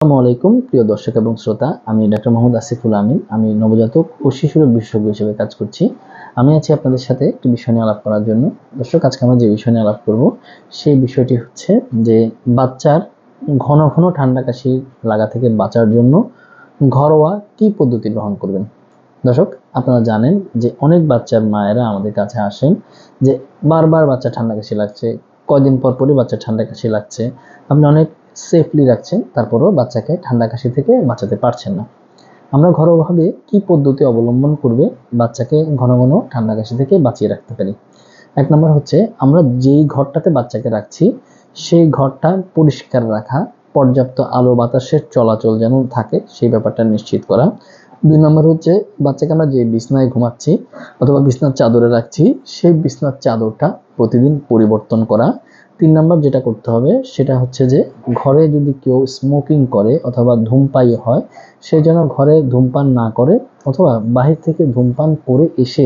আসসালামু আলাইকুম প্রিয় দর্শক এবং শ্রোতা, আমি ডাক্তার মোহাম্মদ আসিফুল আমিন। আমি নবজাতক ও শিশু রোগ বিশেষজ্ঞ হিসেবে কাজ করছি। আমি আছি আপনাদের সাথে একটি বিষয় নিয়ে আলাপ করার জন্য। দর্শক, আজকে আমরা যে বিষয় নিয়ে আলাপ করব সেই বিষয়টি হচ্ছে যে বাচ্চার ঘন ঘন ঠান্ডা কাশি লাগা থেকে বাঁচার জন্য ঘরোয়া কি পদ্ধতি গ্রহণ করবেন। দর্শক, আপনারা জানেন যে অনেক বাচ্চার মায়েরা আমাদের কাছে আসেন যে বারবার বাচ্চা ঠান্ডা কাশি লাগছে, কয়দিন পর পরই বাচ্চা ঠান্ডা কাশি লাগছে। আপনি অনেক সেফলি রাখছেন, তারপরেও বাচ্চাকে ঠান্ডা কাশি থেকে বাঁচাতে পারছেন না। আমরা ঘরোয়াভাবে কি পদ্ধতি অবলম্বন করবে বাচ্চাকে ঘন ঘন ঠান্ডা কাশি থেকে বাঁচিয়ে রাখতে পারি। এক নম্বর হচ্ছে, আমরা যেই ঘরটাতে বাচ্চাকে রাখছি সেই ঘরটা পরিষ্কার রাখা, পর্যাপ্ত আলো বাতাসের চলাচল যেন থাকে সেই ব্যাপারটা নিশ্চিত করা। 2 নম্বর হচ্ছে, বাচ্চাকে আমরা যে বিছনায় ঘুমাচ্ছি অথবা বিছনার চাদরে রাখছি সেই বিছনার চাদরটা প্রতিদিন পরিবর্তন করা। 3 নম্বর যেটা করতে হবে সেটা হচ্ছে যে ঘরে যদি কেউ স্মোকিং করে অথবা ধূমপায়ী হয়, সে যেন ঘরে ধূমপান না করে অথবা বাহির থেকে ধূমপান করে এসে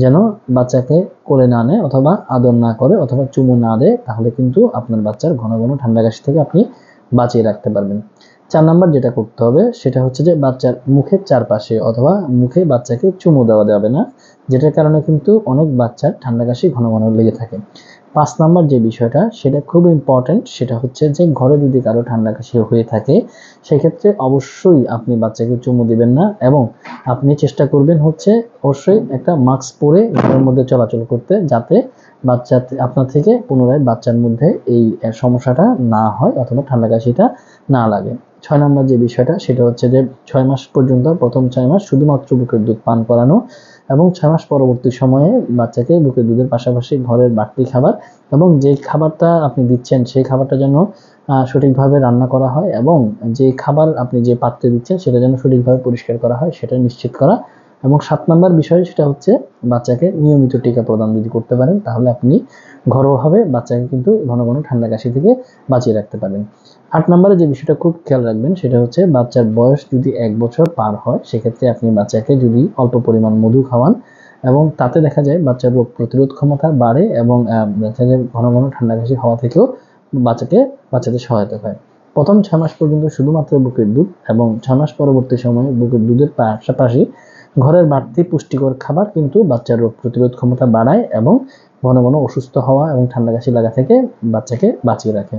যেন বাচ্চাকে কোলে না নেয় অথবা আদর না করে অথবা চুমু না দেয়, তাহলে কিন্তু আপনার বাচ্চার ঘন ঘন ঠান্ডা কাশি থেকে আপনি বাঁচিয়ে রাখতে পারবেন। 4 নম্বর যেটা করতে হবে সেটা হচ্ছে যে বাচ্চার মুখের চারপাশে অথবা মুখে বাচ্চাকে চুমু দেওয়া যাবে না, যেটার কারণে কিন্তু অনেক বাচ্চার ঠান্ডা কাশি ঘন ঘন লেগে থাকে। 5 নম্বর যে বিষয়টা সেটা খুব ইম্পর্টেন্ট, সেটা হচ্ছে যে ঘরে যদি কারো ঠান্ডা কাশি হয়ে থাকে সেক্ষেত্রে অবশ্যই আপনি বাচ্চাকে চুমু দিবেন না এবং আপনি চেষ্টা করবেন হচ্ছে অবশ্যই একটা মাস্ক পরে ঘরের মধ্যে চলাচল করতে, যাতে বাচ্চা আপনার থেকে পুনরায় বাচ্চার মধ্যে এই সমস্যাটা না হয় অথবা ঠান্ডা কাশিটা না লাগে। 6 নম্বর যে বিষয়টা সেটা হচ্ছে যে 6 মাস পর্যন্ত, প্রথম 6 মাস শুধুমাত্র বুকের দুধ পান করানো এবং 6 মাস পরবর্তী সময়ে বাচ্চাকে বুকের দুধের পাশাপাশি ঘরের বাড়তি খাবার এবং যে খাবারটা আপনি দিচ্ছেন সেই খাবারটা যেন সঠিকভাবে রান্না করা হয় এবং যে খাবার আপনি যে পাত্রে দিচ্ছেন সেটা যেন সঠিকভাবে পরিষ্কার করা হয় সেটা নিশ্চিত করা। এবং 7 নম্বর বিষয় সেটা হচ্ছে বাচ্চাকে নিয়মিত টিকা প্রদান যদি করতে পারেন তাহলে আপনি ঘরোয়াভাবে বাচ্চাকে কিন্তু ঘন ঘন ঠান্ডা কাশি থেকে বাঁচিয়ে রাখতে পারবেন। 8 নম্বরে যে বিষয়টা খুব খেয়াল রাখবেন সেটা হচ্ছে বাচ্চার বয়স যদি 1 বছর পার হয় সেক্ষেত্রে আপনি বাচ্চাকে যদি অল্প পরিমাণ মধু খাওয়ান এবং তাতে দেখা যায় বাচ্চার রোগ প্রতিরোধ ক্ষমতা বাড়ে এবং বাচ্চাদের ঘন ঘন ঠান্ডা কাশি হওয়া থেকেও বাচ্চাদের সহায়তা হয়। প্রথম 6 মাস পর্যন্ত শুধুমাত্র বুকের দুধ এবং 6 মাস পরবর্তী সময়ে বুকের দুধের পাশাপাশি ঘরের বাড়তি পুষ্টিকর খাবার কিন্তু বাচ্চার রোগ প্রতিরোধ ক্ষমতা বাড়ায় এবং ঘন ঘন অসুস্থ হওয়া এবং ঠান্ডা কাশি লাগা থেকে বাচ্চাকে বাঁচিয়ে রাখে।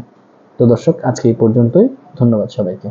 তো দর্শক, আজকে এই পর্যন্তই। ধন্যবাদ সবাইকে।